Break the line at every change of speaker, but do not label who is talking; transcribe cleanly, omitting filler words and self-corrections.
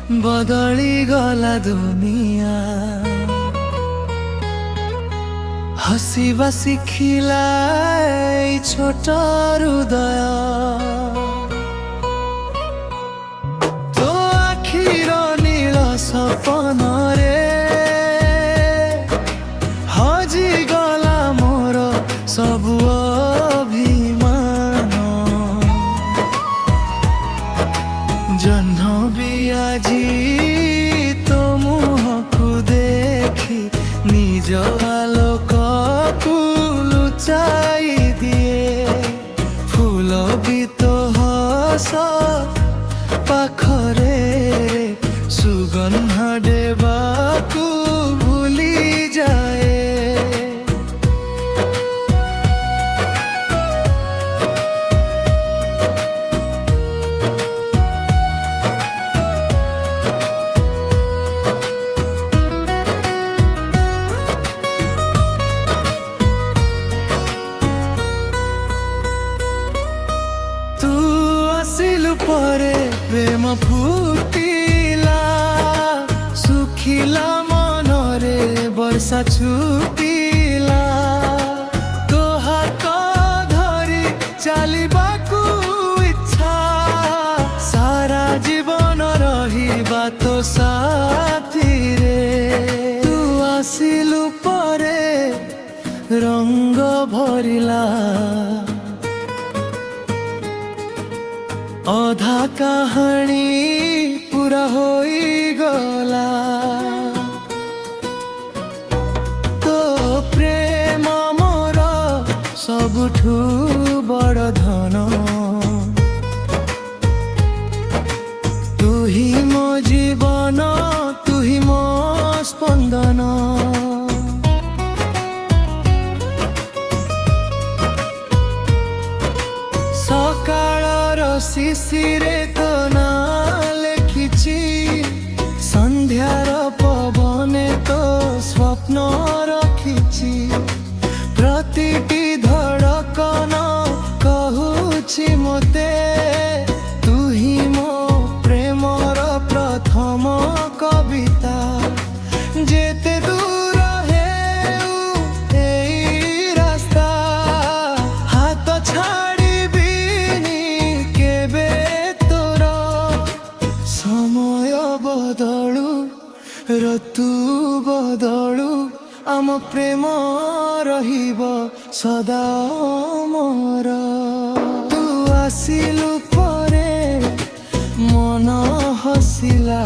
बदली गला दुनिया हसीबा शिखिला छोट हृदय तो आखिर नील सपन रे हजी गला मोर सबु अभिमान जह्न भी আজি तो मुह को देखी निज आलोकू लुचाई दिए फूल भी तो हस पाखरे सुगंध देवाकू भूली जाए परे प्रेम फुटिला सुखिला मनरे वर्षा छुटिला तो हाथ धरी चलिबाकू इच्छा सारा जीवन रहिबा तो साथी रे तू आसिलु परे रंग भरिला अधा कहानी पूरा होई गला तो प्रेम मोर सबुठू बड़ धन तू ही मो जीवन तू ही मो स्पंदन शिशिरे तो ना लेखिची संध्यार पवने तो स्वप्न रखिची प्रतिटी धड़कन कहूची मते तू ही मो प्रेमर प्रथम कविता जेते दूर हेउ एई रास्ता हाथ छाड़ बदलू ऋतु बदलू आम प्रेम रहिब सदा मोर तू आसिलु परे मन हसिला।